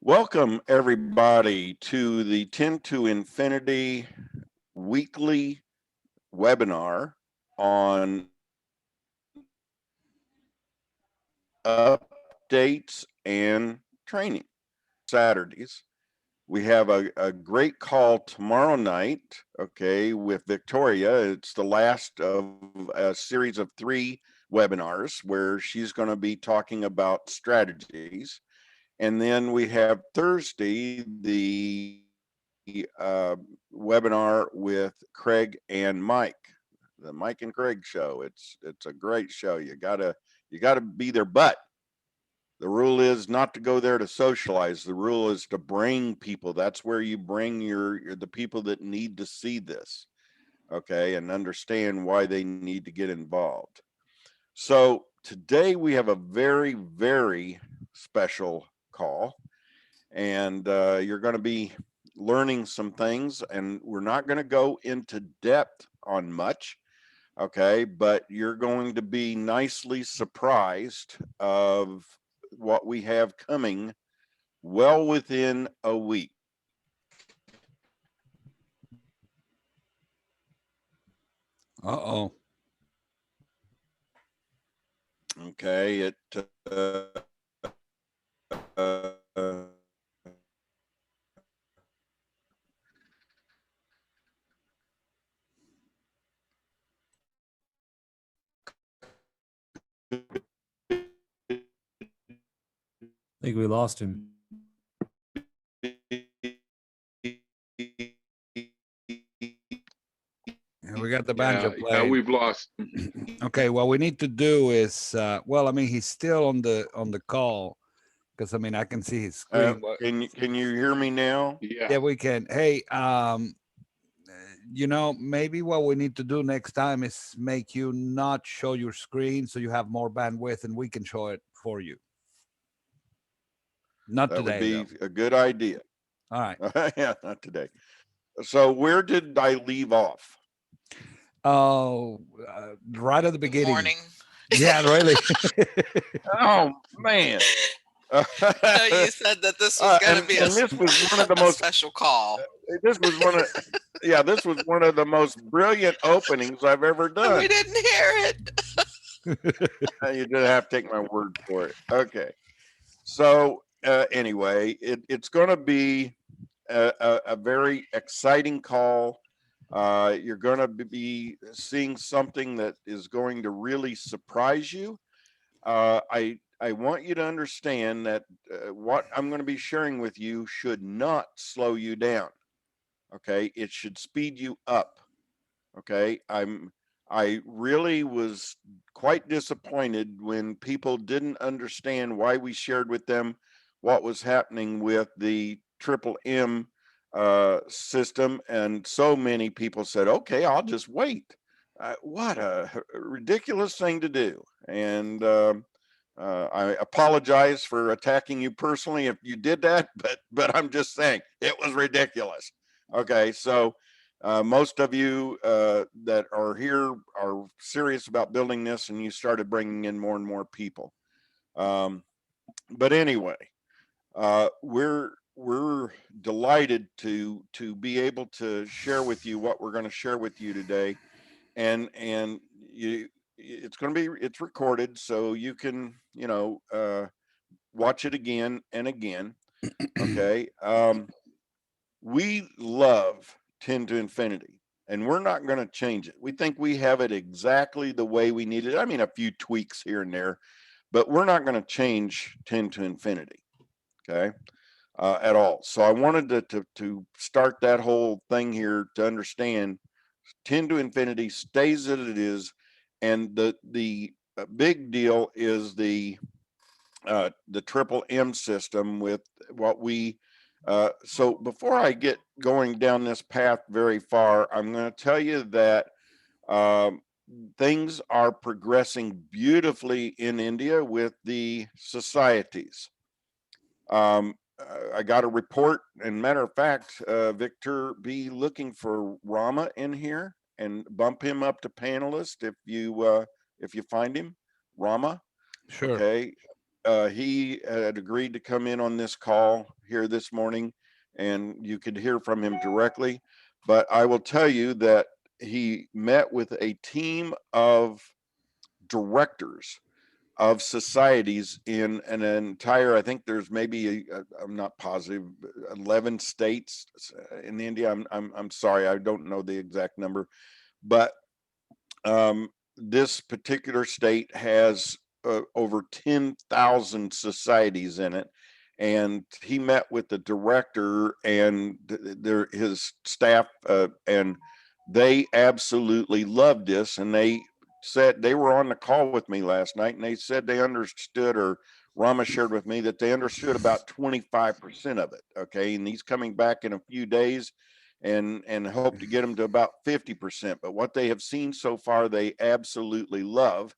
Welcome, everybody, to the 10 to Infinity weekly webinar on updates and training. Saturdays. We have a great call tomorrow night, okay, with Victoria. It's the last of a series of 3 webinars where she's going to be talking about strategies. And then we have Thursday, the webinar with Craig and Mike, the Mike and Craig show. It's a great show. You gotta be there, but the rule is not to go there to socialize. The rule is to bring people. That's where you bring the people that need to see this, okay, and understand why they need to get involved. So today we have a very, very special call, and you're going to be learning some things, and we're not going to go into depth on much, okay, but you're going to be nicely surprised of what we have coming well within a week. Uh-oh. Okay, it I think we lost him. Yeah, we got the banjo Yeah, playing. we've lost. Okay, what we need to do is, well, I mean, he's still on the call because I mean I can see his screen. can you hear me now? Yeah, we can. Hey, maybe what we need to do next time is make you not show your screen so you have more bandwidth and we can show it for you. Not That today, would be a good idea. All right. Yeah, not today. So where did I leave off? Oh, right at the beginning. Morning. Yeah, really. Oh man. You said that this was going to be this was one of the most special call. This was one of this was one of the most brilliant openings I've ever done. We didn't hear it. You did have to take my word for it. Okay. So anyway, it's going to be a very exciting call. You're going to be seeing something that is going to really surprise you. I want you to understand that what I'm going to be sharing with you should not slow you down. Okay, it should speed you up. Okay, I really was quite disappointed when people didn't understand why we shared with them what was happening with the Triple M system, and so many people said, "Okay, I'll just wait." What a ridiculous thing to do! And I apologize for attacking you personally if you did that, but I'm just saying it was ridiculous. Okay, so most of you that are here are serious about building this, and you started bringing in more and more people. But anyway, we're delighted to be able to share with you what we're going to share with you today, and it's recorded, so you can watch it again and again. Okay. We love 10 to Infinity, and we're not going to change it. We think we have it exactly the way we need it. I mean, a few tweaks here and there, but we're not going to change 10 to Infinity. Okay. At all. So I wanted to start that whole thing here to understand 10 to Infinity stays as it is, and the big deal is the Triple M system with what we so before I get going down this path very far, I'm going to tell you that things are progressing beautifully in India with the societies. I got a report, and matter of fact, Victor, be looking for Rama in here and bump him up to panelist if you find him, Rama. Sure. Okay. he had agreed to come in on this call here this morning, and you could hear from him directly. But I will tell you that he met with a team of directors of societies in an entire, I think there's maybe, I'm not positive, 11 states in India. I'm sorry, I don't know the exact number, but this particular state has over 10,000 societies in it. And he met with the director and his staff, and they absolutely loved this. And they said they were on the call with me last night, and they said they understood, or Rama shared with me that they understood about 25% of it. Okay. And he's coming back in a few days and hope to get them to about 50%. But what they have seen so far, they absolutely love.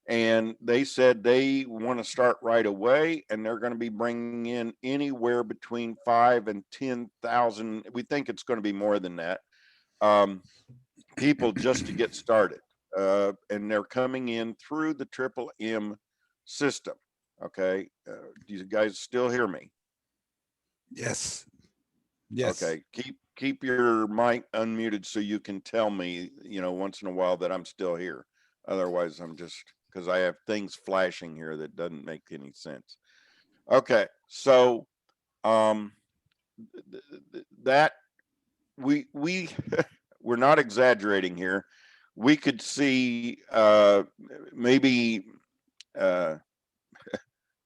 And they said they want to start right away, and they're going to be bringing in anywhere between 5 and 10,000. We think it's going to be more than that. People just to get started. And they're coming in through the Triple M system. Okay. Do you guys still hear me? Yes. Yes. Okay. Keep your mic unmuted so you can tell me, once in a while that I'm still here. Otherwise, I'm just, because I have things flashing here that doesn't make any sense. Okay. So, that we we're not exaggerating here. We could see maybe I'm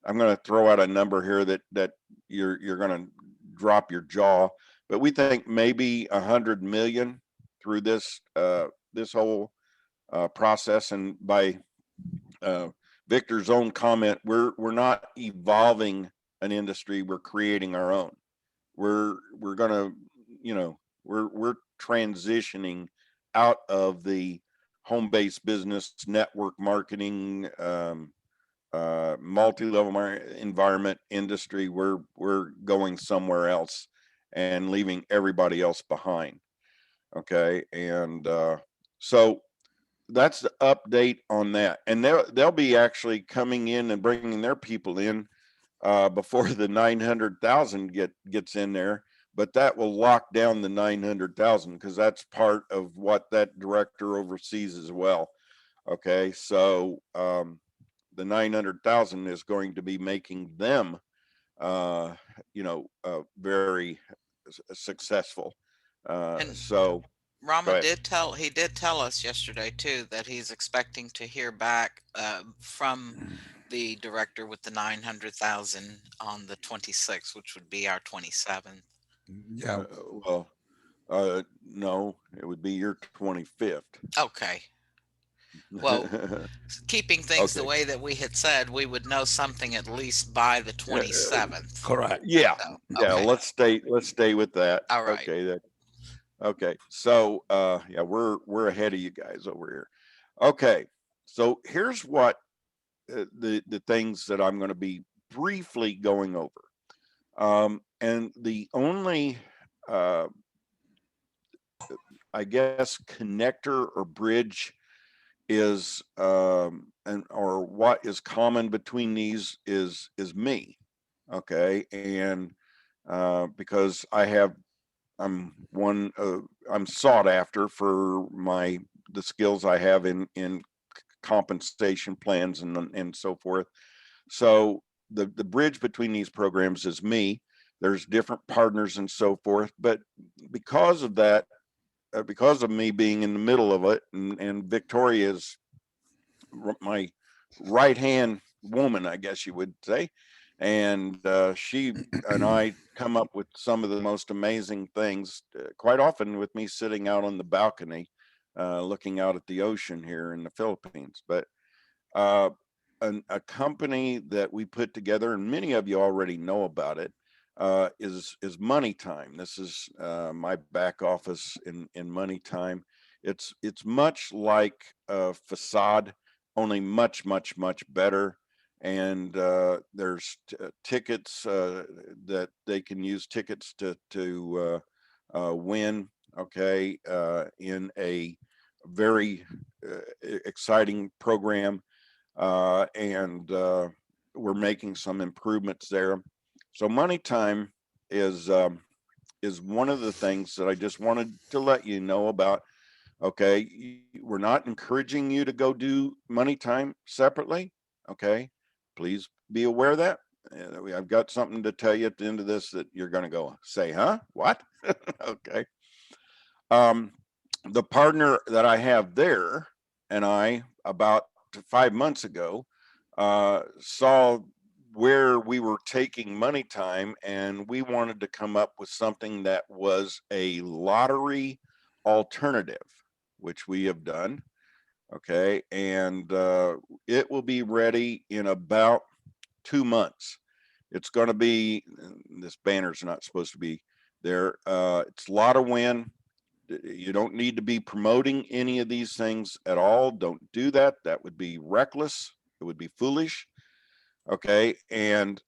going to throw out a number here that you're going to drop your jaw, but we think maybe 100 million through this this whole process. And by Victor's own comment, we're not evolving an industry, we're creating our own. We're gonna, we're transitioning out of the home-based business network marketing multi-level environment industry. We're going somewhere else and leaving everybody else behind. Okay. And so that's the update on that. And they'll be actually coming in and bringing their people in before the 900,000 gets in there. But that will lock down the 900,000 because that's part of what that director oversees as well. Okay. So the 900,000 is going to be making them very successful. And So go Rama ahead. he did tell us yesterday too that he's expecting to hear back from the director with the 900,000 on the 26th, which would be our 27th. Yeah. Well, no, it would be your 25th. Okay. Well, keeping things the Okay. way that we had said, we would know something at least by the 27th. Correct. Yeah. So, Yeah. okay. Let's stay with that. All right. Okay. Okay. So, yeah, we're ahead of you guys over here. Okay. So here's what the things that I'm going to be briefly going over. And the only, I guess, connector or bridge is or what is common between these is me. Okay. And because I'm sought after for the skills I have in compensation plans and so forth. So the bridge between these programs is me. There's different partners and so forth, but because of that, because of me being in the middle of it, and Victoria's my right hand woman, I guess you would say, and she and I come up with some of the most amazing things. Quite often, with me sitting out on the balcony, looking out at the ocean here in the Philippines, but. A company that we put together, and many of you already know about it, is Money Time. This is my back office in Money Time. It's much like Facade, only much better. And there's tickets that they can use tickets to win. Okay, in a very exciting program. And we're making some improvements there. So Money Time is one of the things that I just wanted to let you know about. Okay, we're not encouraging you to go do Money Time separately. Okay, please be aware of that. I've got something to tell you at the end of this that you're going to go say, huh? What? Okay. The partner that I have there and I, about 5 months ago, saw where we were taking Money Time, and we wanted to come up with something that was a lottery alternative, which we have done. Okay, and it will be ready in about 2 months. It's going to be, this banner's not supposed to be there. It's Lotto Win. You don't need to be promoting any of these things at all. Don't do that. That would be reckless. It would be foolish. Okay, and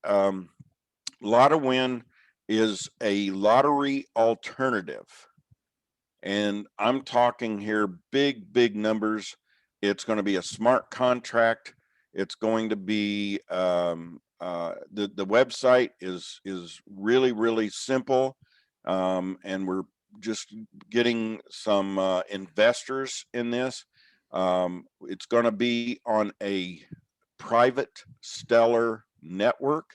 Lotto Win is a lottery alternative, and I'm talking here big numbers. It's going to be a smart contract. It's going to be the website is really simple, and we're just getting some investors in this. It's going to be on a private Stellar network,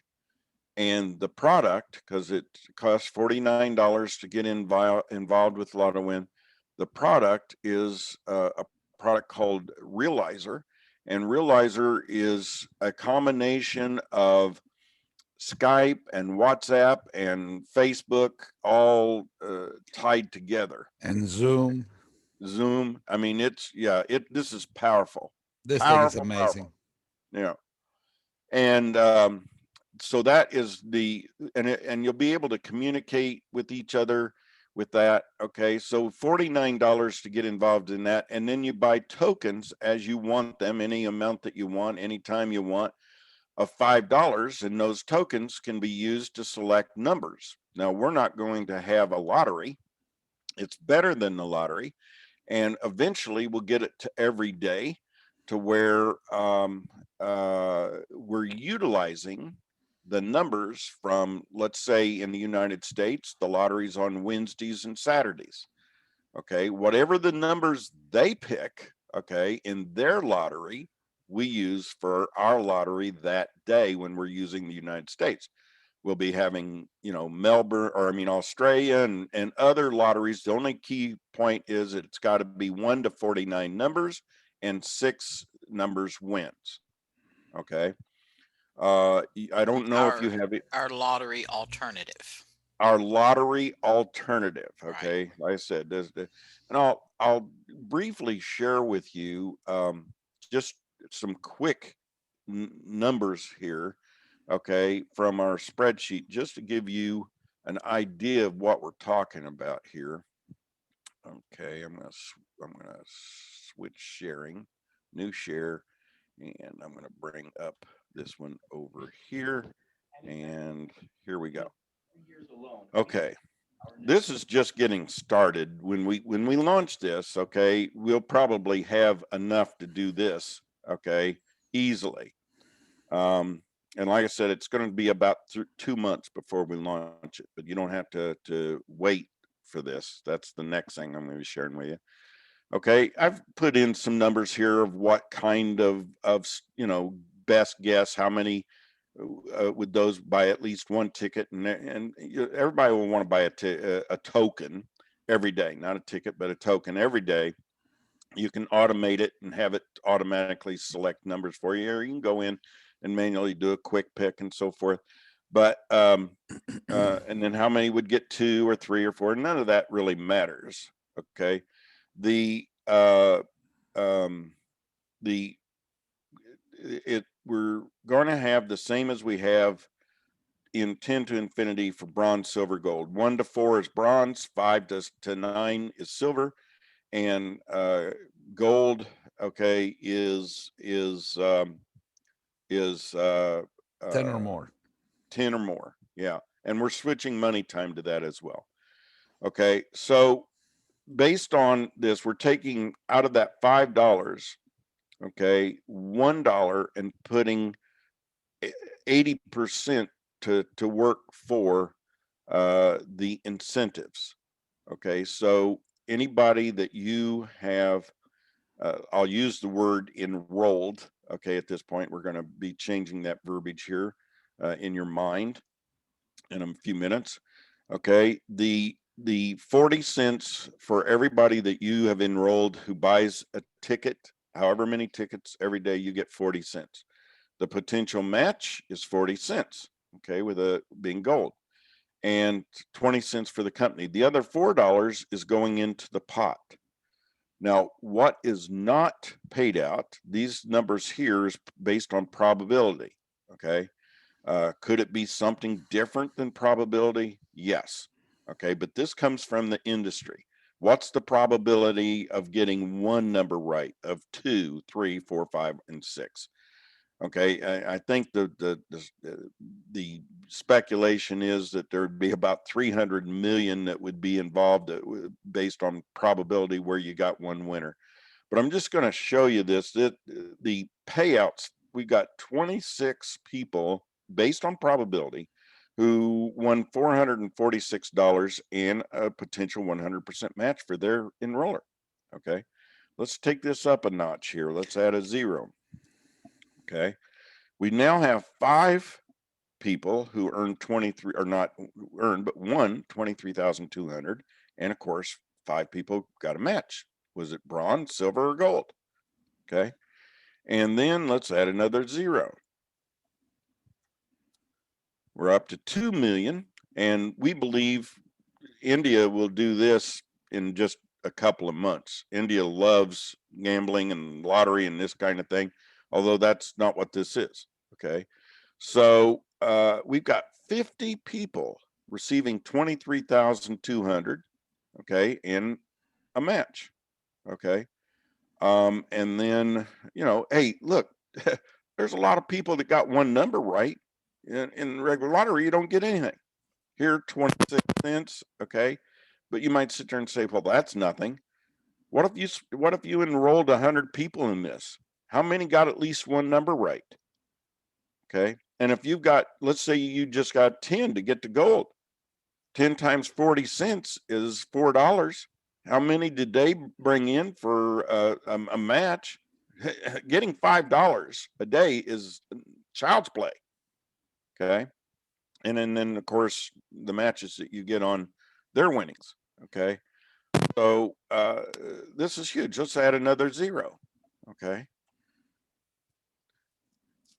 and the product, because it costs $49 to get involved with Lotto Win, the product is a product called Realizer, and Realizer is a combination of Skype and WhatsApp and Facebook all tied together. And Zoom. Zoom. I mean, this is powerful. This thing is amazing. Yeah. And so that is and you'll be able to communicate with each other with that. Okay. So $49 to get involved in that. And then you buy tokens as you want them, any amount that you want, anytime you want, of $5. And those tokens can be used to select numbers. Now, we're not going to have a lottery. It's better than the lottery. And eventually we'll get it to every day, to where we're utilizing the numbers from, let's say in the United States, the lottery's on Wednesdays and Saturdays. Okay, whatever the numbers they pick, okay, in their lottery, we use for our lottery that day when we're using the United States. We'll be having, Melbourne, or Australia and other lotteries. The only key point is that it's got to be 1 to 49 numbers and 6 numbers wins. Okay. I don't know if you have it. Our lottery alternative. Our lottery alternative. Right. Okay. Like I said, and I'll briefly share with you just some quick numbers here. Okay, from our spreadsheet, just to give you an idea of what we're talking about here. Okay, I'm gonna switch sharing, new share, and I'm gonna bring up this one over here, and here we go. Okay, this is just getting started. When we launch this, okay, we'll probably have enough to do this, okay, easily. And like I said, it's going to be about 2 months before we launch it, but you don't have to wait for this. That's the next thing I'm going to be sharing with you. Okay, I've put in some numbers here of what kind of best guess, how many would those buy at least one ticket, and everybody will want to buy a token every day, not a ticket, but a token every day. You can automate it and have it automatically select numbers for you, or you can go in and manually do a quick pick and so forth. But and then how many would get 2 or 3 or 4? None of that really matters. Okay, we're going to have the same as we have in 10 to infinity for bronze, silver, gold. 1 to 4 is bronze, 5 to 9 is silver, and gold, okay, is 10 or more. 10 or more. Yeah. And we're switching Money Time to that as well. Okay. So based on this, we're taking out of that $5, okay, $1 and putting 80% to work for the incentives. Okay, so anybody that you have, I'll use the word enrolled. Okay, at this point, we're going to be changing that verbiage here in your mind in a few minutes. Okay, the 40 cents for everybody that you have enrolled who buys a ticket, however many tickets every day, you get 40 cents. The potential match is 40 cents, okay, with a being gold, and 20 cents for the company. The other $4 is going into the pot. Now, what is not paid out, these numbers here is based on probability, okay? Could it be something different than probability? Yes. Okay, but this comes from the industry. What's the probability of getting one number right, of 2, 3, 4, 5, and 6? Okay, I think the speculation is that there'd be about 300 million that would be involved based on probability where you got one winner. But I'm just going to show you this, that the payouts, we got 26 people based on probability who won $446 and a potential 100% match for their enroller. Okay, let's take this up a notch here. Let's add a 0. Okay, we now have 5 people who earned 23, or not earned, but won 23,200, and of course 5 people got a match. Was it bronze, silver, or gold? Okay, and then let's add another 0. We're up to 2 million, and we believe India will do this in just a couple of months. India loves gambling and lottery and this kind of thing, although that's not what this is. Okay, so we've got 50 people receiving 23,200, okay, in a match. Okay, and then, you know, hey, look, there's a lot of people that got one number right. In regular lottery, you don't get anything. Here, 26 cents, okay, but you might sit there and say, well, that's nothing. What if you enrolled 100 people in this? How many got at least one number right? Okay, and if you've got, let's say you just got 10 to get to gold, 10 times 40 cents is $4. How many did they bring in for a match? Getting $5 a day is child's play. Okay, and then of course the matches that you get on their winnings. Okay, so this is huge. Let's add another 0. Okay,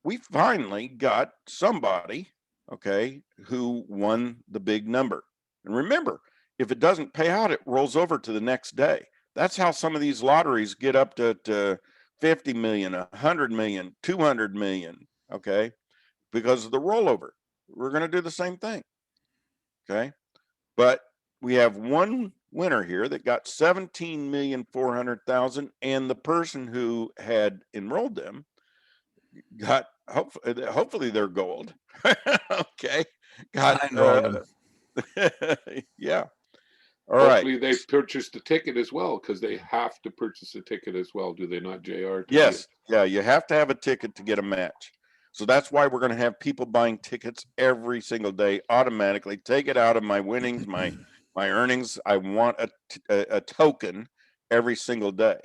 we finally got somebody, okay, who won the big number. And remember, if it doesn't pay out, it rolls over to the next day. That's how some of these lotteries get up to 50 million, 100 million, 200 million, okay, because of the rollover. We're going to do the same thing, okay? But we have one winner here that got 17,400,000, and the person who had enrolled them got, hopefully they're gold. Okay, got I enrolled them. yeah. All right. Hopefully they purchased the ticket as well, because they have to purchase a ticket as well, do they not, JR? Yes, yeah, you have to have a ticket to get a match. So that's why we're going to have people buying tickets every single day automatically. Take it out of my winnings, my earnings. I want a token every single day.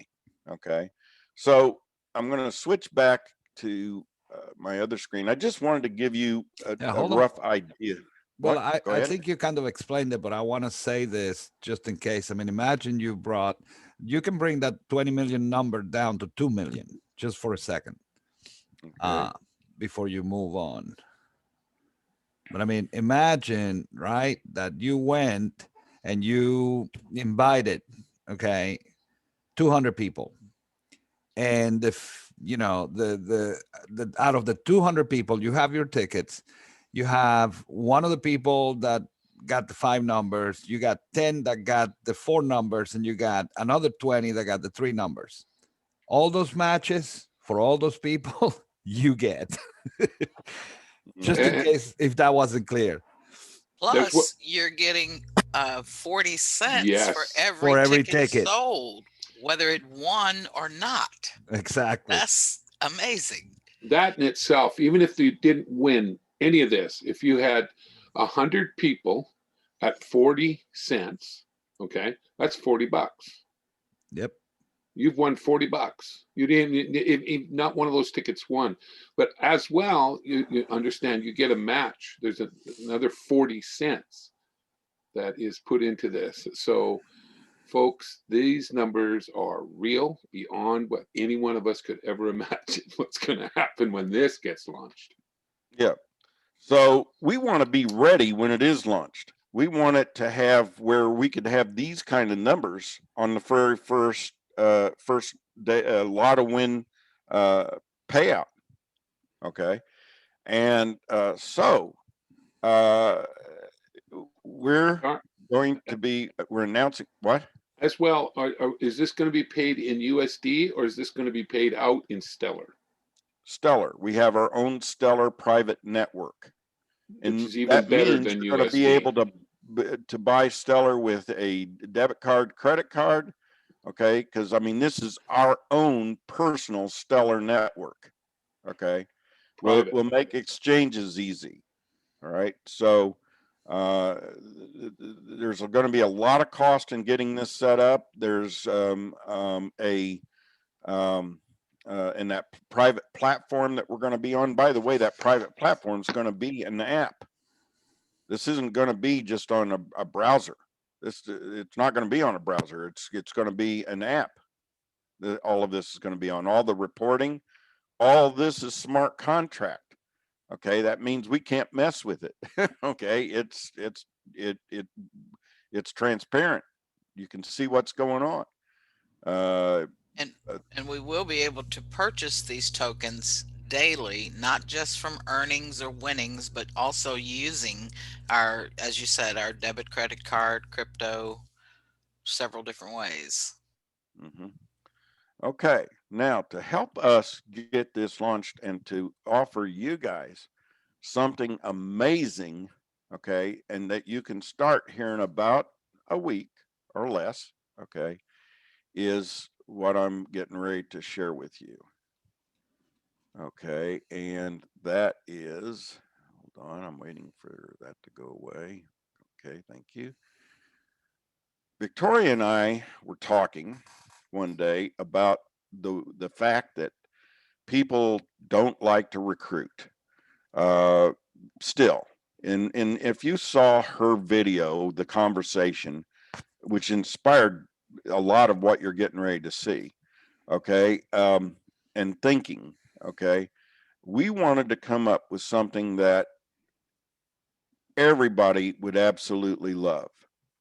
Okay, so I'm going to switch back to my other screen. I just wanted to give you a hold on. rough idea. Well, What? Go I ahead. think you kind of explained it, but I want to say this just in case. I mean, imagine you can bring that 20 million number down to 2 million just for a second Okay. before you move on. But I mean, imagine, right, that you went and you invited, okay, 200 people. And if, you know, the out of the 200 people, you have your tickets, you have one of the people that got the 5 numbers, you got 10 that got the 4 numbers, and you got another 20 that got the 3 numbers. All those matches for all those people, you get. Just in case if that wasn't clear. Plus, you're getting 40 cents for Yes. every ticket sold, whether it won or not. Exactly. That's amazing. that in itself, even if you didn't win any of this, if you had 100 people at 40 cents, okay, that's $40. Yep. You've won $40. You didn't, not one of those tickets won, but as well, you understand you get a match. There's another 40 cents that is put into this. So folks, these numbers are real beyond what any one of us could ever imagine what's going to happen when this gets launched. Yeah. So we want to be ready when it is launched. We want it to have where we could have these kind of numbers on the very first day, lotto win payout. Okay. And so we're going to be, we're announcing what? As well, is this going to be paid in USD or is this going to be paid out in Stellar? Stellar. We have our own Stellar private network. And which is even that better means than you're going to be USD. able to buy Stellar with a debit card, credit card. Okay. Cause I mean, this is our own personal Stellar network. Okay. Private. We'll make exchanges easy. All right. So there's going to be a lot of cost in getting this set up. There's in that private platform that we're going to be on. By the way, that private platform is going to be an app. This isn't going to be just on a browser. It's not going to be on a browser. It's going to be an app. All of this is going to be on. All the reporting. All this is smart contract. Okay, that means we can't mess with it. Okay, it's transparent. You can see what's going on. And we will be able to purchase these tokens daily, not just from earnings or winnings, but also using our, as you said, our debit, credit card, crypto, several different ways. Mm-hmm. Okay, now to help us get this launched and to offer you guys something amazing, okay, and that you can start here in about a week or less, okay, is what I'm getting ready to share with you. Okay, and that is, hold on, I'm waiting for that to go away. Okay, thank you. Victoria and I were talking one day about the fact that people don't like to recruit. Still, and if you saw her video, the conversation, which inspired a lot of what you're getting ready to see, okay, and thinking, okay, we wanted to come up with something that everybody would absolutely love,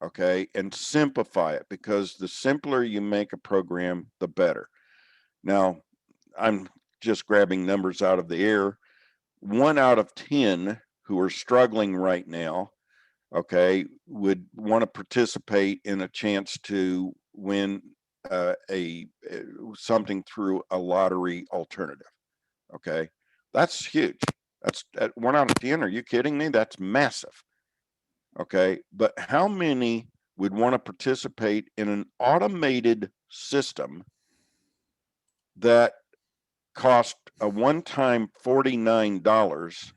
okay, and simplify it, because the simpler you make a program, the better. Now, I'm just grabbing numbers out of the air. 1 out of 10 who are struggling right now, okay, would want to participate in a chance to win something through a lottery alternative. Okay, that's huge. That's at 1 out of 10. Are you kidding me? That's massive. Okay, but how many would want to participate in an automated system that cost a one-time $49,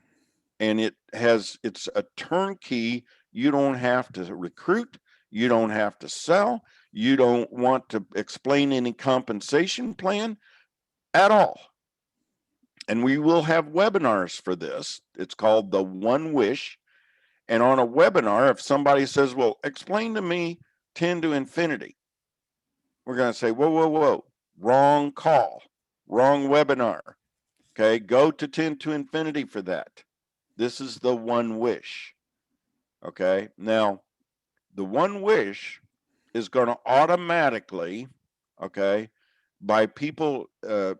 and it's a turnkey? You don't have to recruit, you don't have to sell, you don't want to explain any compensation plan at all. And we will have webinars for this. It's called the One Wish. And on a webinar, if somebody says, well, explain to me 10 to infinity, we're going to say, whoa, wrong call, wrong webinar. Okay, go to 10 to infinity for that. This is the One Wish. Okay, now the One Wish is going to automatically, okay, by people paying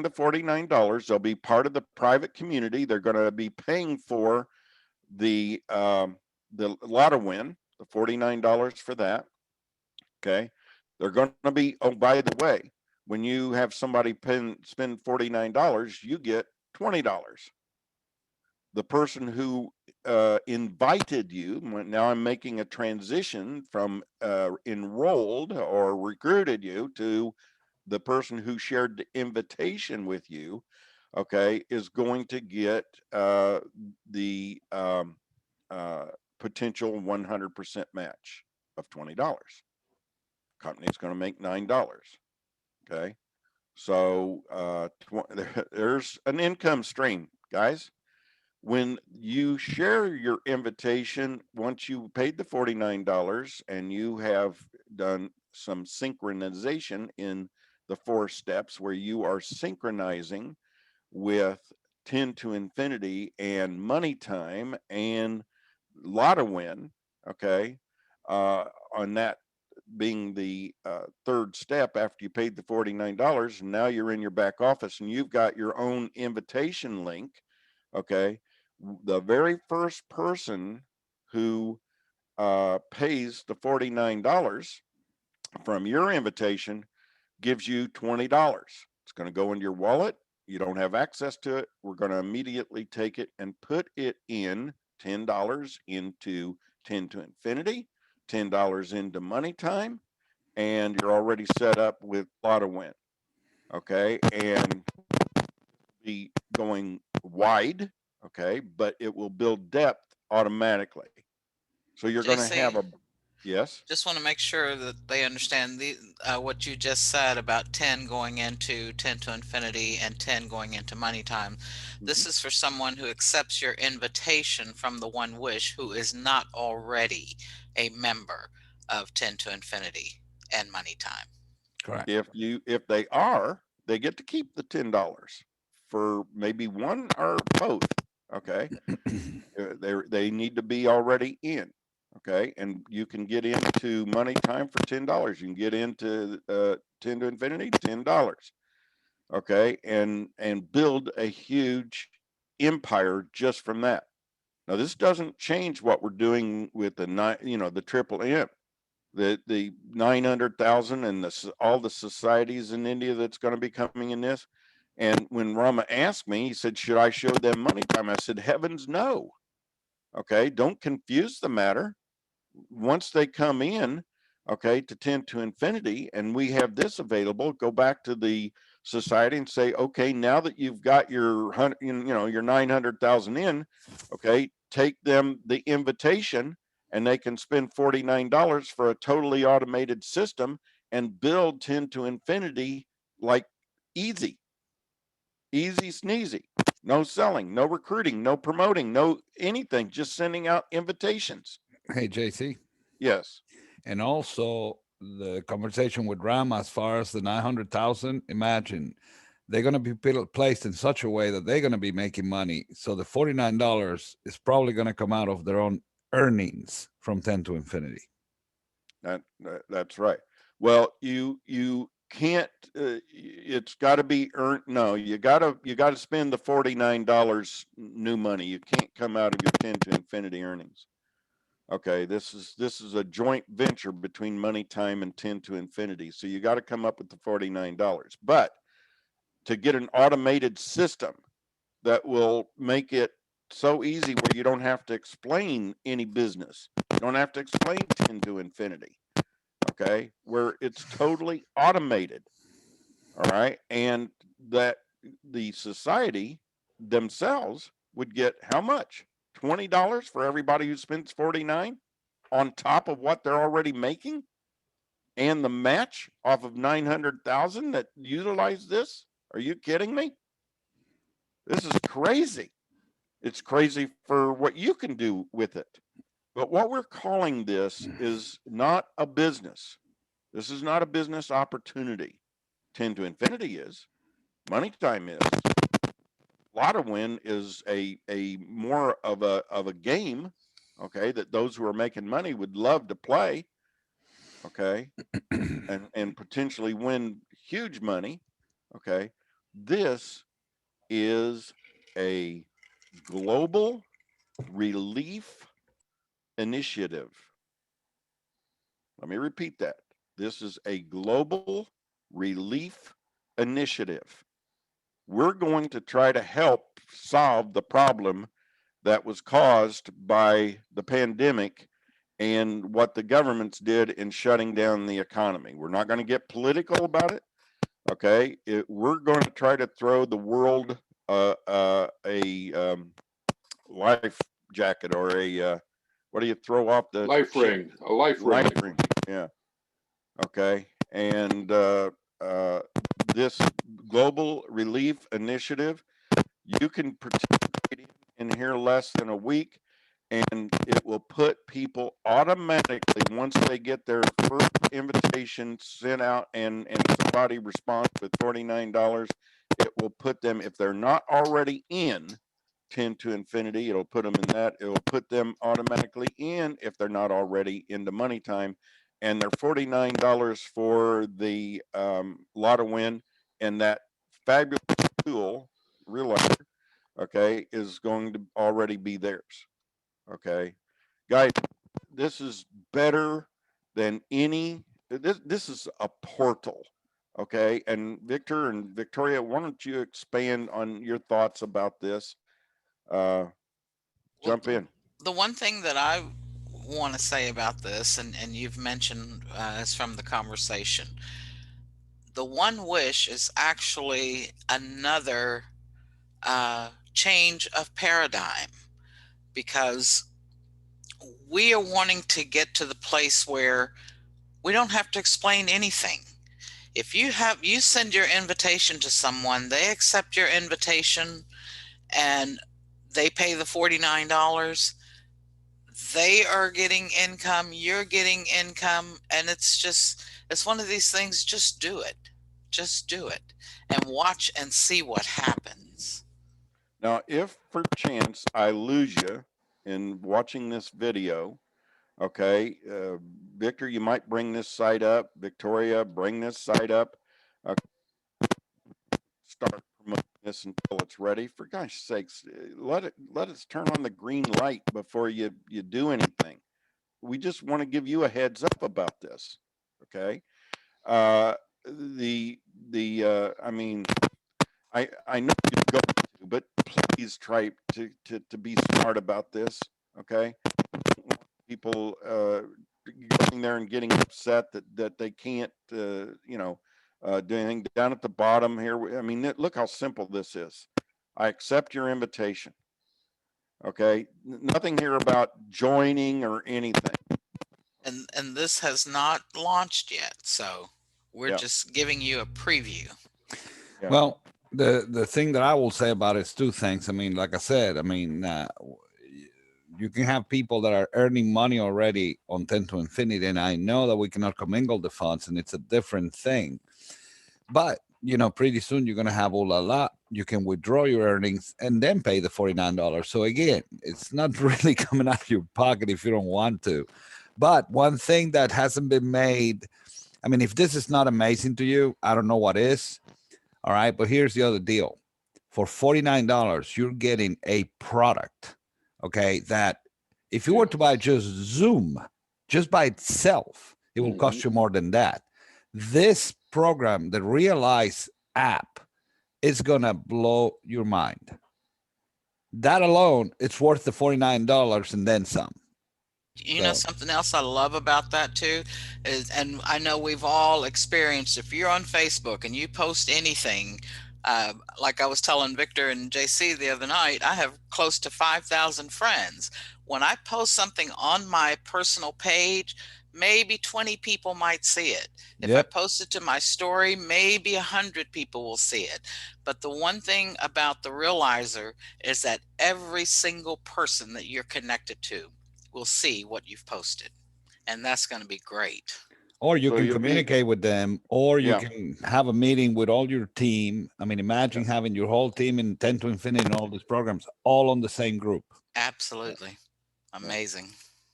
the $49, they'll be part of the private community. They're going to be paying for the lotto win, the $49 for that. Okay, they're going to be, oh, by the way, when you have somebody spend $49, you get $20. The person who invited you, now I'm making a transition from enrolled or recruited you to the person who shared the invitation with you. okay, is going to get the potential 100% match of $20. Company's going to make $9. Okay. So there's an income stream, guys. When you share your invitation, once you paid the $49 and you have done some synchronization in the 4 steps where you are synchronizing with 10 to Infinity and Money Time and Lotto Win, okay, on that being the 3rd step after you paid the $49, and now you're in your back office and you've got your own invitation link, okay, the very first person who pays the $49 from your invitation gives you $20. It's going to go into your wallet. You don't have access to it. We're going to immediately take it and put it in $10 into 10 to Infinity, $10 into Money Time, and you're already set up with Lotto Win. Okay. And be going wide. Okay. But it will build depth automatically. So you're going to have JC, a, yes. just want to make sure that they understand what you just said about 10 going into 10 to Infinity and 10 going into Money Time. This is for someone who accepts your invitation from the One Wish who is not already a member of 10 to Infinity and Money Time. Correct. If they are, they get to keep the $10 for maybe one or both. Okay. They need to be already in. Okay. And you can get into Money Time for $10. You can get into 10 to Infinity, $10. Okay. And build a huge empire just from that. Now, this doesn't change what we're doing with the Triple M, the 900,000 and all the societies in India that's going to be coming in this. And when Rama asked me, he said, should I show them Money Time? I said, heavens no. Okay. Don't confuse the matter. Once they come in, okay, to 10 to Infinity, and we have this available, go back to the society and say, okay, now that you've got your your 900,000 in, okay, take them the invitation and they can spend $49 for a totally automated system and build 10 to Infinity like easy sneezy. No selling, no recruiting, no promoting, no anything, just sending out invitations. Hey, JC. Yes. And also the conversation with Ram as far as the 900,000, imagine they're going to be placed in such a way that they're going to be making money. So the $49 is probably going to come out of their own earnings from 10 to Infinity. That's right. Well, you can't, it's got to be earned. No, you got to spend the $49 new money. You can't come out of your 10 to Infinity earnings. Okay, this is a joint venture between Money Time and 10 to Infinity. So you got to come up with the $49. But to get an automated system that will make it so easy where you don't have to explain any business. You don't have to explain 10 to Infinity. Okay, where it's totally automated. All right, and that the society themselves would get how much? $20 for everybody who spends 49 on top of what they're already making, and the match off of 900,000 that utilize this. Are you kidding me? This is crazy. It's crazy for what you can do with it. But what we're calling this is not a business. This is not a business opportunity. 10 to Infinity is. Money Time is. Lotto Win is a more of a game, okay, that those who are making money would love to play, okay, and potentially win huge money, okay. This is a global relief initiative. Let me repeat that. This is a global relief initiative. We're going to try to help solve the problem that was caused by the pandemic and what the governments did in shutting down the economy. We're not going to get political about it. Okay. We're going to try to throw the world life jacket or what do you throw off the Life ship? ring, a life ring. Life ring. Yeah. Okay. And this global relief initiative, you can participate in here less than a week, and it will put people automatically, once they get their first invitation sent out and somebody responds with $49, it will put them, if they're not already in 10 to Infinity, it'll put them in that. It will put them automatically in if they're not already into Money Time. And they're $49 for the Lotto Win, and that fabulous tool, Realizer, okay, is going to already be theirs. Okay, guys, this is better than any. This is a portal. Okay, and Victor and Victoria, why don't you expand on your thoughts about this? Jump in. The one thing that I want to say about this, and you've mentioned is from the conversation, the One Wish is actually another change of paradigm, because we are wanting to get to the place where we don't have to explain anything. If you send your invitation to someone, they accept your invitation and they pay the $49, they are getting income, you're getting income, and it's one of these things. Just do it. Just do it and watch and see what happens. Now, if perchance I lose you in watching this video, okay, Victor, you might bring this site up. Victoria, bring this site up. Start promoting this until it's ready. For gosh sakes, let us turn on the green light before you do anything. We just want to give you a heads up about this. Okay. I mean, I know you go to, but please try to be smart about this. Okay. People going there and getting upset that they can't do anything. Down at the bottom here, I mean, look how simple this is. I accept your invitation. Okay, nothing here about joining or anything. And this has not launched yet, so we're just giving you a preview. Yeah. Well, the thing that I will say about it is two things. I mean, like I said, I mean, you can have people that are earning money already on 10 to Infinity, and I know that we cannot commingle the funds, and it's a different thing. But pretty soon you're going to have Oohlala. You can withdraw your earnings and then pay the $49. So again, it's not really coming out of your pocket if you don't want to. But one thing that hasn't been made, I mean, if this is not amazing to you, I don't know what is. All right. But here's the other deal. For $49, you're getting a product, okay, that if you were to buy just Zoom, just by itself, it will cost you more than that. This program, the Realize app, is going to blow your mind. That alone, it's worth the $49 and then some. You know, something else I love about that too is, and I know we've all experienced, if you're on Facebook and you post anything, like I was telling Victor and JC the other night, I have close to 5,000 friends. When I post something on my personal page, maybe 20 people might see it. If I post it to my story, maybe 100 people will see it. But the one thing about the Realizer is that every single person that you're connected to will see what you've posted, and that's going to be great. Or you can communicate with them, or you can have a meeting with all your team. I mean, imagine having your whole team in 10 to Infinity and all these programs all on the same group. Absolutely. Amazing.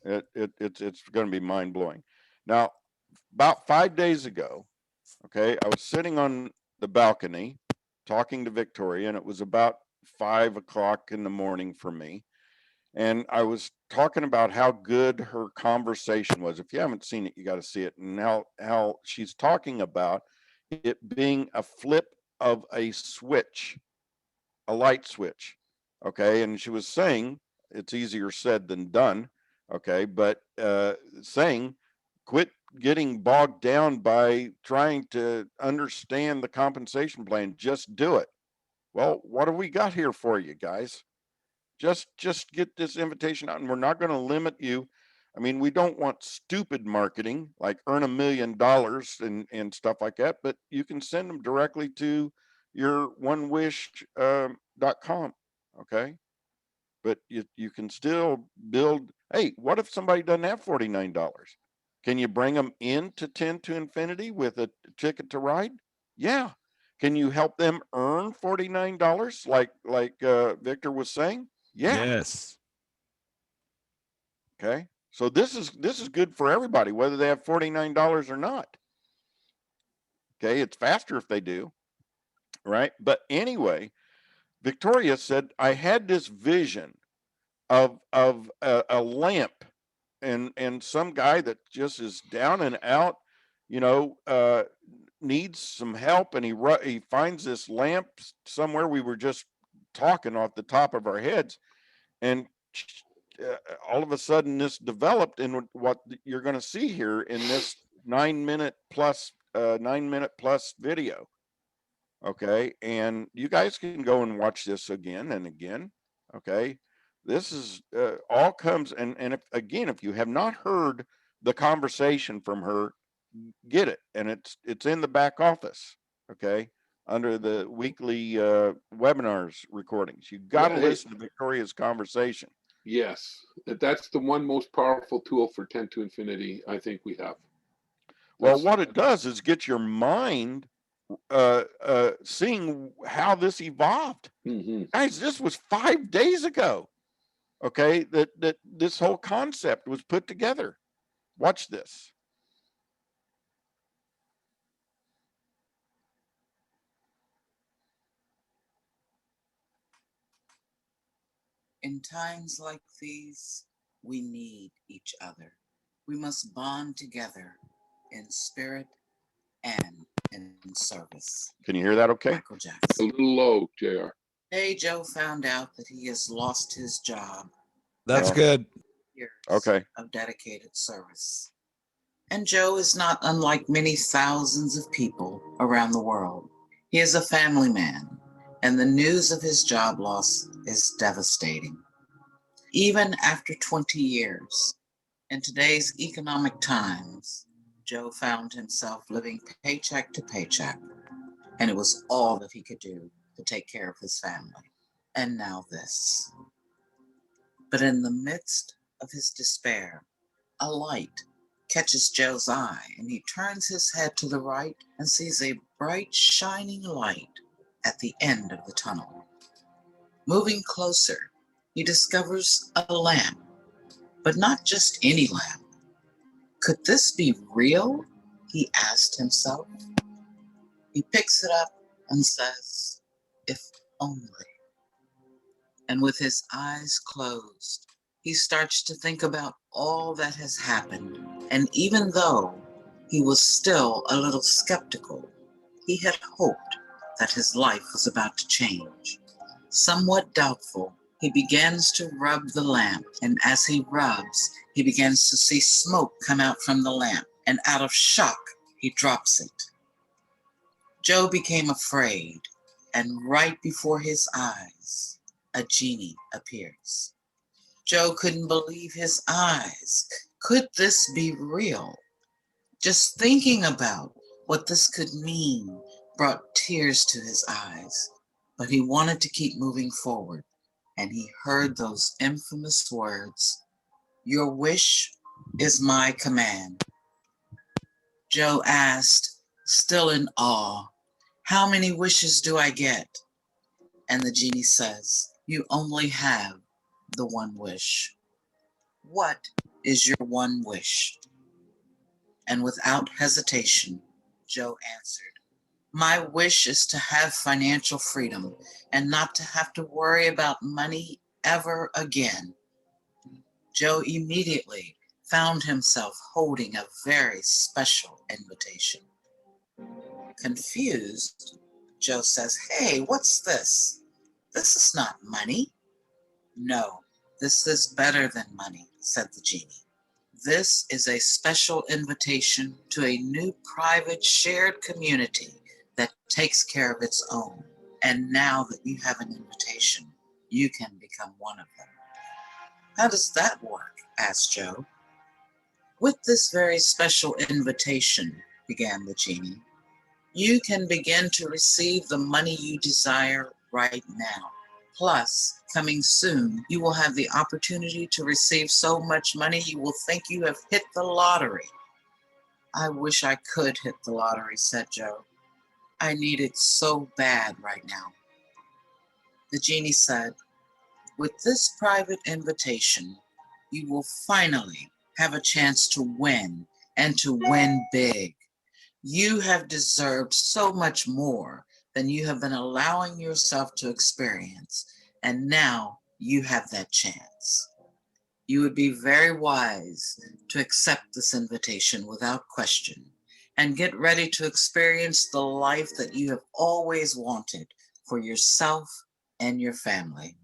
It's going to be mind blowing. Now, about 5 days ago, okay, I was sitting on the balcony talking to Victoria, and it was about 5 o'clock in the morning for me. And I was talking about how good her conversation was. If you haven't seen it, you got to see it. And how she's talking about it being a flip of a switch, a light switch. Okay. And she was saying it's easier said than done. Okay. But saying quit getting bogged down by trying to understand the compensation plan. Just do it. Well, what have we got here for you guys? Just get this invitation out, and we're not going to limit you. I mean, we don't want stupid marketing like earn $1 million and stuff like that, but you can send them directly to your onewish.com. Okay. But you can still build. Hey, what if somebody doesn't have $49? Can you bring them into 10 to Infinity with a ticket to ride? Yeah. Can you help them earn $49 like Victor was saying? Yeah. Yes. Okay. So this is good for everybody, whether they have $49 or not. Okay. It's faster if they do. Right. But anyway, Victoria said, I had this vision of a lamp and some guy that just is down and out, needs some help, and he finds this lamp somewhere. We were just talking off the top of our heads, and all of a sudden this developed in what you're going to see here in this 9 minute plus video. Okay. And you guys can go and watch this again and again. Okay. This is all comes, and if you have not heard the conversation from her, get it. And it's in the back office. Okay. Under the weekly webinars recordings. You got to listen to Victoria's conversation. Yes, that's the one most powerful tool for 10 to Infinity I think we have. Well, what it does is get your mind seeing how this evolved. Guys, this was 5 days ago. Okay, that this whole concept was put together. Watch this. In times like these, we need each other. We must bond together in spirit and in service. Can you hear that okay? Michael Jackson. A little low, JR. Today, Joe found out that he has lost his job. That's good. Years Okay. of dedicated service. And Joe is not unlike many thousands of people around the world. He is a family man, and the news of his job loss is devastating. Even after 20 years, in today's economic times, Joe found himself living paycheck to paycheck, and it was all that he could do to take care of his family. And now this. But in the midst of his despair, a light catches Joe's eye, and he turns his head to the right and sees a bright, shining light at the end of the tunnel. Moving closer, he discovers a lamp, but not just any lamp. Could this be real? He asked himself. He picks it up and says, if only. And with his eyes closed, he starts to think about all that has happened. And even though he was still a little skeptical, he had hoped that his life was about to change. Somewhat doubtful, he begins to rub the lamp, and as he rubs, he begins to see smoke come out from the lamp, and out of shock, he drops it. Joe became afraid, and right before his eyes, a genie appears. Joe couldn't believe his eyes. Could this be real? Just thinking about what this could mean brought tears to his eyes, but he wanted to keep moving forward, and he heard those infamous words, "Your wish is my command." Joe asked, still in awe, "How many wishes do I get?" And the genie says, "You only have the one wish." What is your one wish? And without hesitation, Joe answered, "My wish is to have financial freedom and not to have to worry about money ever again." Joe immediately found himself holding a very special invitation. Confused, Joe says, "Hey, what's this? This is not money." "No, this is better than money," said the genie. "This is a special invitation to a new private shared community that takes care of its own. And now that you have an invitation, you can become one of them. How does that work? Asked Joe. With this very special invitation, began the genie, you can begin to receive the money you desire right now. Plus, coming soon, you will have the opportunity to receive so much money you will think you have hit the lottery. I wish I could hit the lottery, said Joe. I need it so bad right now. The genie said, with this private invitation, you will finally have a chance to win, and to win big. You have deserved so much more than you have been allowing yourself to experience, and now you have that chance. You would be very wise to accept this invitation without question and get ready to experience the life that you have always wanted for yourself and your family.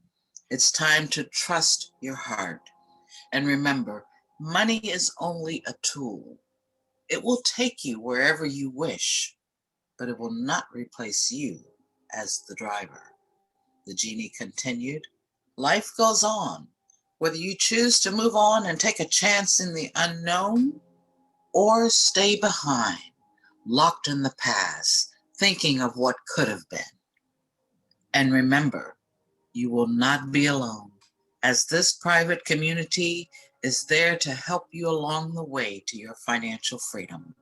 It's time to trust your heart. And remember, money is only a tool. It will take you wherever you wish, but it will not replace you as the driver. The genie continued, life goes on, whether you choose to move on and take a chance in the unknown or stay behind, locked in the past, thinking of what could have been. And remember, you will not be alone, as this private community is there to help you along the way to your financial freedom.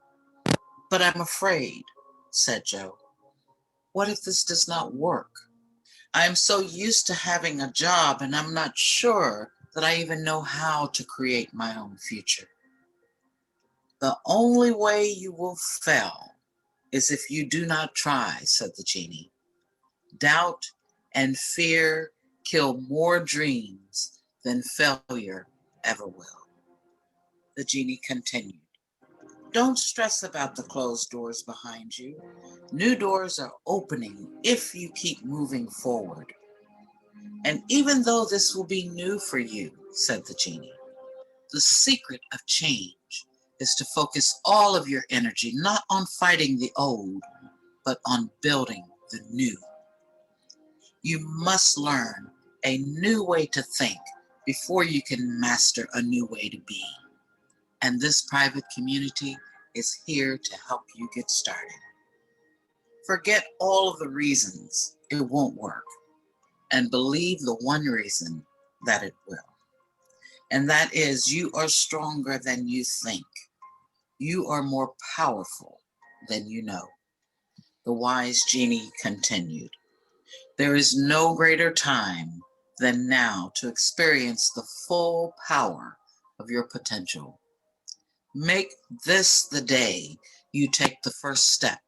But I'm afraid, said Joe. What if this does not work? I'm so used to having a job, and I'm not sure that I even know how to create my own future. The only way you will fail is if you do not try, said the genie. Doubt and fear kill more dreams than failure ever will. The genie continued. Don't stress about the closed doors behind you. New doors are opening if you keep moving forward. And even though this will be new for you, said the genie, the secret of change is to focus all of your energy not on fighting the old, but on building the new. You must learn a new way to think before you can master a new way to be. And this private community is here to help you get started. Forget all of the reasons it won't work and believe the one reason that it will. And that is, you are stronger than you think. You are more powerful than you know. The wise genie continued. There is no greater time than now to experience the full power of your potential. Make this the day you take the first step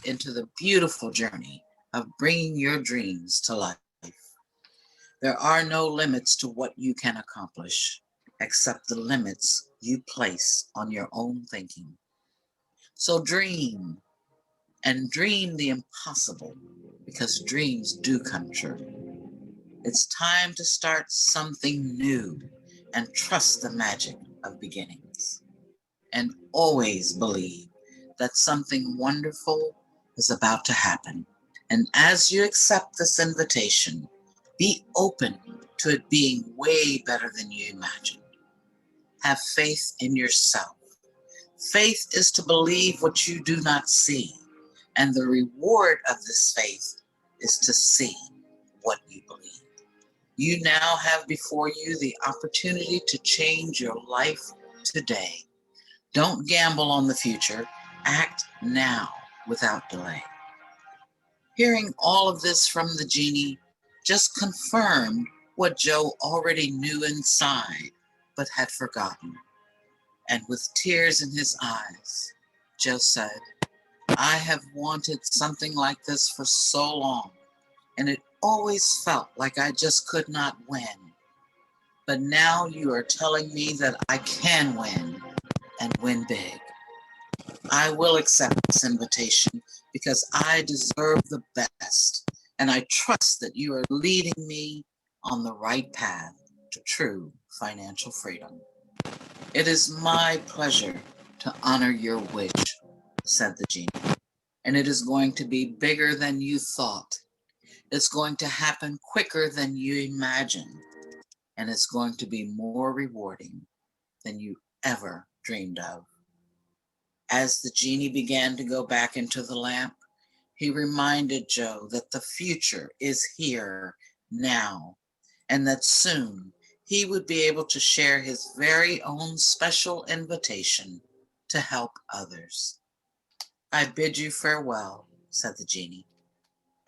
into the beautiful journey of bringing your dreams to life. There are no limits to what you can accomplish, except the limits you place on your own thinking. So dream, and dream the impossible, because dreams do come true. It's time to start something new and trust the magic of beginnings. And always believe that something wonderful is about to happen. And as you accept this invitation, be open to it being way better than you imagined. Have faith in yourself. Faith is to believe what you do not see, and the reward of this faith is to see what you believe. You now have before you the opportunity to change your life today. Don't gamble on the future. Act now without delay. Hearing all of this from the genie just confirmed what Joe already knew inside, but had forgotten. And with tears in his eyes, Joe said, I have wanted something like this for so long, and it always felt like I just could not win. But now you are telling me that I can win, and win big. I will accept this invitation because I deserve the best, and I trust that you are leading me on the right path to true financial freedom. It is my pleasure to honor your wish, said the genie, and it is going to be bigger than you thought. It's going to happen quicker than you imagine, and it's going to be more rewarding than you ever dreamed of. As the genie began to go back into the lamp, he reminded Joe that the future is here now, and that soon he would be able to share his very own special invitation to help others. I bid you farewell, said the genie.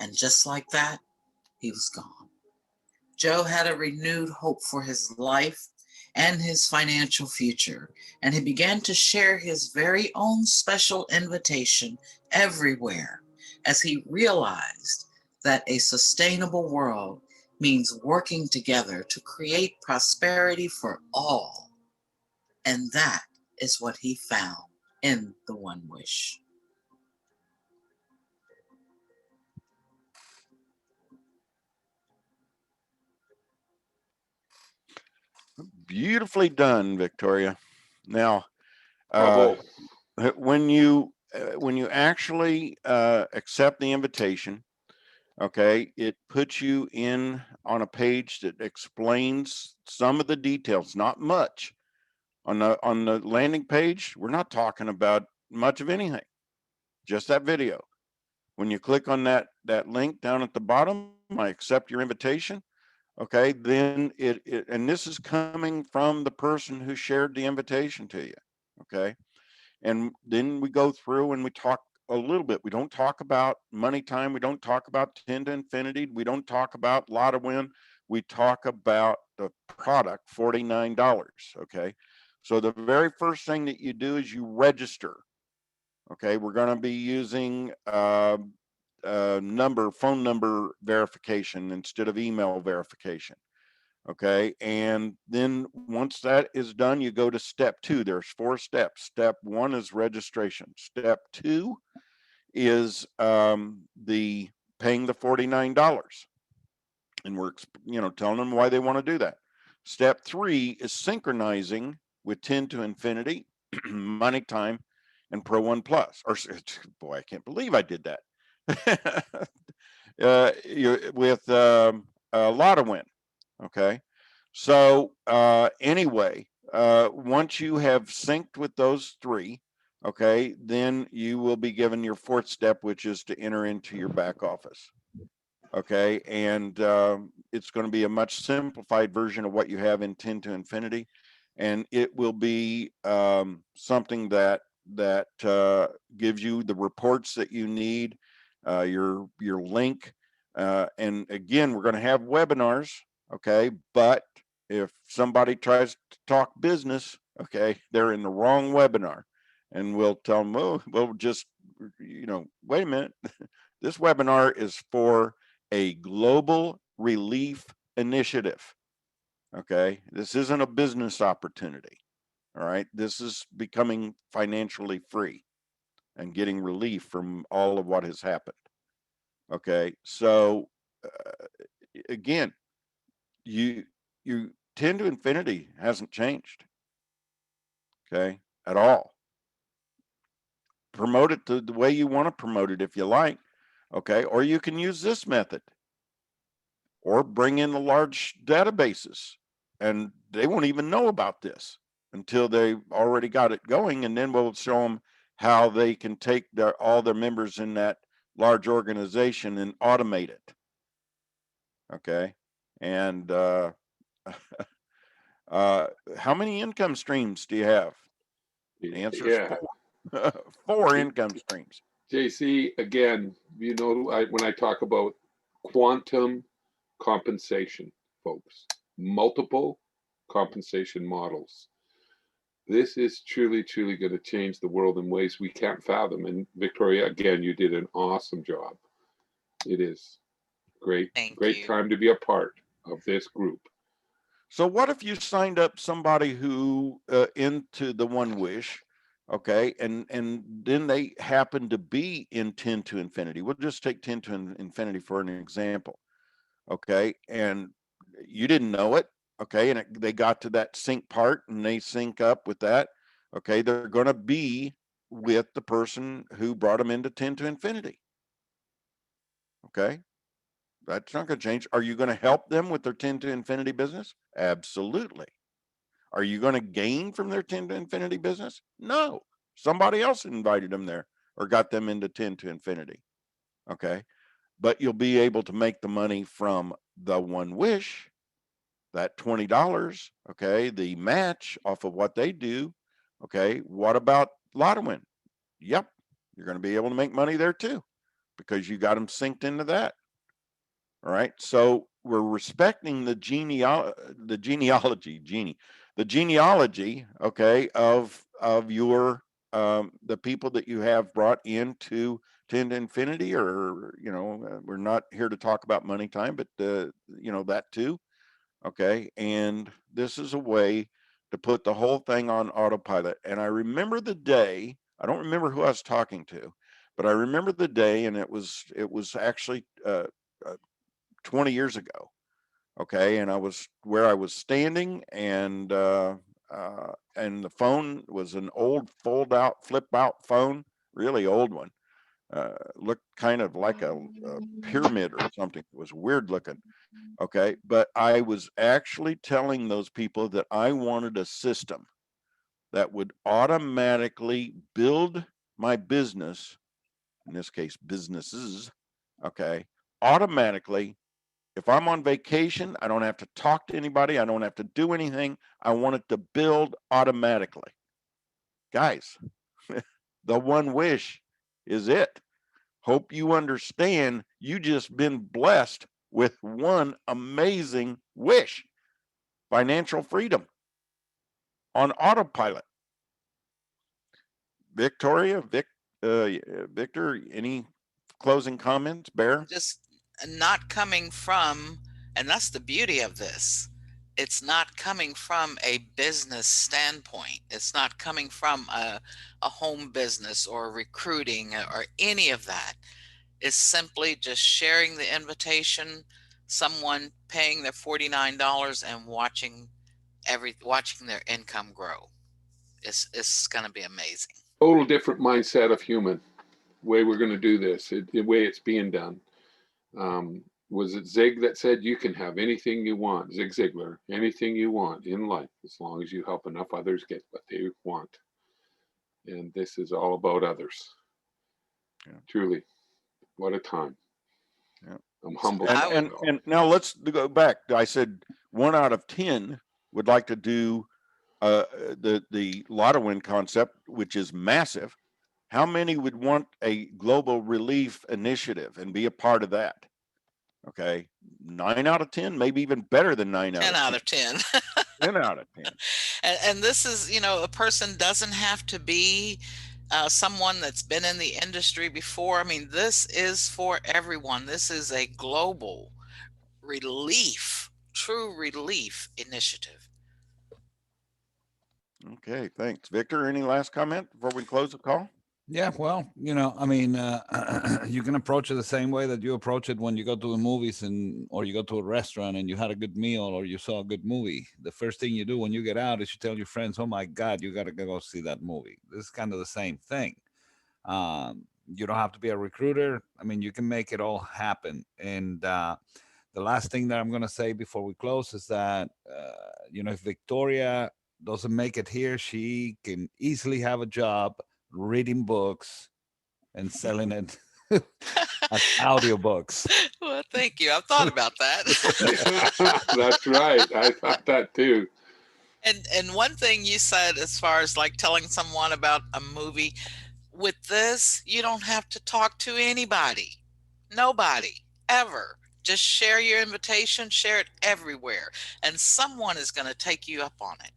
And just like that, he was gone. Joe had a renewed hope for his life and his financial future, and he began to share his very own special invitation everywhere as he realized that a sustainable world means working together to create prosperity for all. And that is what he found in the One Wish. Beautifully done, Victoria. Now, uh, Bravo. when you actually accept the invitation, okay, it puts you in on a page that explains some of the details, not much. On the landing page, we're not talking about much of anything, just that video. When you click on that link down at the bottom, I accept your invitation. Okay, then it and this is coming from the person who shared the invitation to you. Okay, and then we go through and we talk a little bit. We don't talk about money time. We don't talk about 10 to infinity. We don't talk about lot of win. We talk about the product, $49. Okay, so the very first thing that you do is you register. Okay, we're going to be using phone number verification instead of email verification. Okay, and then once that is done, you go to step 2. There's 4 steps. Step 1 is registration. Step 2 is the paying the $49, and we're telling them why they want to do that. Step 3 is synchronizing with 10 to infinity, money time, and Pro One Plus. Or boy, I can't believe I did that. With a lot of win. Okay. So anyway, once you have synced with those 3, okay, then you will be given your 4th step, which is to enter into your back office. Okay, and it's going to be a much simplified version of what you have in 10 to infinity, and it will be something that gives you the reports that you need, your link, and again, we're going to have webinars. Okay, but if somebody tries to talk business, okay, they're in the wrong webinar, and we'll tell them, oh, we'll just wait a minute. This webinar is for a global relief initiative. Okay, this isn't a business opportunity. All right, this is becoming financially free and getting relief from all of what has happened. Okay, so again, you 10 to infinity hasn't changed. Okay, at all. Promote it the way you want to promote it if you like. Okay, or you can use this method, or bring in the large databases, and they won't even know about this until they've already got it going, and then we'll show them how they can take all their members in that large organization and automate it. Okay, and how many income streams do you have? The answer is Yeah. 4. 4 income streams. JC, again, when I talk about quantum compensation, folks, multiple compensation models. This is truly, truly going to change the world in ways we can't fathom. And Victoria, again, you did an awesome job. It is great, Thank great you. time to be a part of this group. So what if you signed up somebody who into the One Wish, okay, and then they happen to be in 10 to infinity? We'll just take 10 to infinity for an example, okay, and you didn't know it, okay, and they got to that sync part and they sync up with that, okay, they're going to be with the person who brought them into 10 to infinity. Okay, That's not going to change. Are you going to help them with their 10 to infinity business? Absolutely. Are you going to gain from their 10 to infinity business? No. Somebody else invited them there or got them into 10 to infinity. Okay. But you'll be able to make the money from the one wish, that $20. Okay. The match off of what they do. Okay. What about Lotto Win? Yep. You're going to be able to make money there too because you got them synced into that. All right. So we're respecting the genealogy, okay, of your the people that you have brought into 10 to infinity, or we're not here to talk about money time, but that too. Okay. And this is a way to put the whole thing on autopilot. And I remember the day, I don't remember who I was talking to, but I remember the day, and it was actually 20 years ago. Okay. And I was where I was standing, and the phone was an old flip out phone, really old one. Looked kind of like a pyramid or something. It was weird looking. Okay. But I was actually telling those people that I wanted a system that would automatically build my business, in this case, businesses. Okay. Automatically. If I'm on vacation, I don't have to talk to anybody. I don't have to do anything. I want it to build automatically. Guys, the one wish is it. Hope you understand you just been blessed with one amazing wish. Financial freedom on autopilot. Victoria, Victor, any closing comments? Bear? Just not coming from, and that's the beauty of this. It's not coming from a business standpoint. It's not coming from a home business or recruiting or any of that. It's simply just sharing the invitation, someone paying their $49 and watching their income grow. It's going to be amazing. Total different mindset of human way we're going to do this, the way it's being done. Was it Zig that said you can have anything you want? Zig Ziglar, anything you want in life, as long as you help enough others get what they want. And this is all about others. Yeah. Truly, what a time. Yeah. I'm humbled. And now let's go back. I said 1 out of 10 would like to do the Lotto Win concept, which is massive. How many would want a global relief initiative and be a part of that? Okay, 9 out of 10, maybe even better than 9 out of 10. 10 out of 10. And this is, a person doesn't have to be someone that's been in the industry before. I mean, this is for everyone. This is a global relief, true relief initiative. Okay, thanks. Victor, any last comment before we close the call? Yeah, well, I mean, you can approach it the same way that you approach it when you go to the movies or you go to a restaurant and you had a good meal or you saw a good movie. The first thing you do when you get out is you tell your friends, "Oh my God, you got to go see that movie." This is kind of the same thing. You don't have to be a recruiter. I mean, you can make it all happen. And the last thing that I'm going to say before we close is that, if Victoria doesn't make it here, she can easily have a job reading books and selling it as audiobooks. Well, thank you. I've thought about that. That's right. I thought that too. And one thing you said, as far as like telling someone about a movie, with this, you don't have to talk to anybody. Nobody, ever. Just share your invitation, share it everywhere. And someone is going to take you up on it.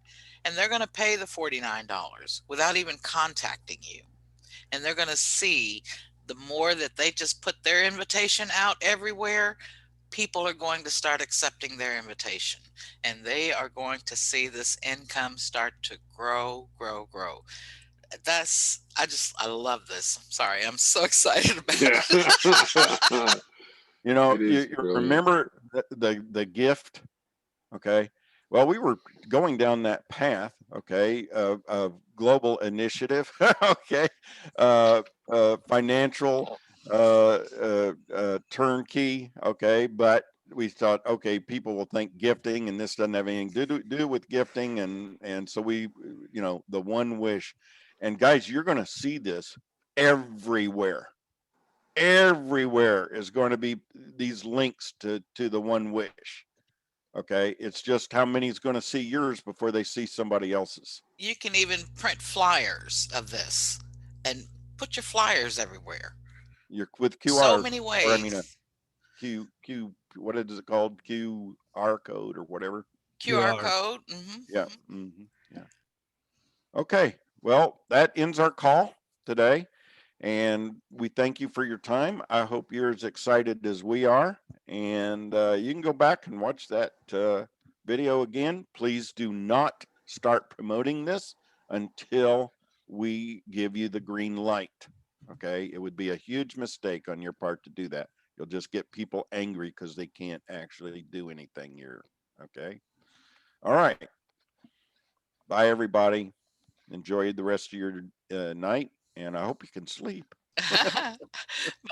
And they're going to pay the $49 without even contacting you. And they're going to see the more that they just put their invitation out everywhere, people are going to start accepting their invitation. And they are going to see this income start to grow, grow, grow. I love this. I'm sorry. I'm so excited about it. You remember the gift. Okay. Well, we were going down that path, okay, of global initiative, okay, financial turnkey. Okay. But we thought, okay, people will think gifting and this doesn't have anything to do with gifting. And so we, the One Wish, and guys, you're going to see this everywhere. Everywhere is going to be these links to the One Wish. Okay. It's just how many is going to see yours before they see somebody else's. You can even print flyers of this and put your flyers everywhere. You're with QR. So many Or, I mean, ways. what is it called? QR code or whatever. QR QR. code. Yeah. Yeah. Okay. Well, that ends our call today. And we thank you for your time. I hope you're as excited as we are. And you can go back and watch that video again. Please do not start promoting this until we give you the green light. Okay. It would be a huge mistake on your part to do that. You'll just get people angry because they can't actually do anything here. Okay. All right. Bye, everybody. Enjoy the rest of your night, and I hope you can sleep. Bye,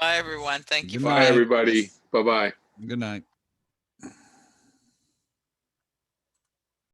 everyone. Thank you Good for night. Bye, having everybody. us. Bye-bye. Good night.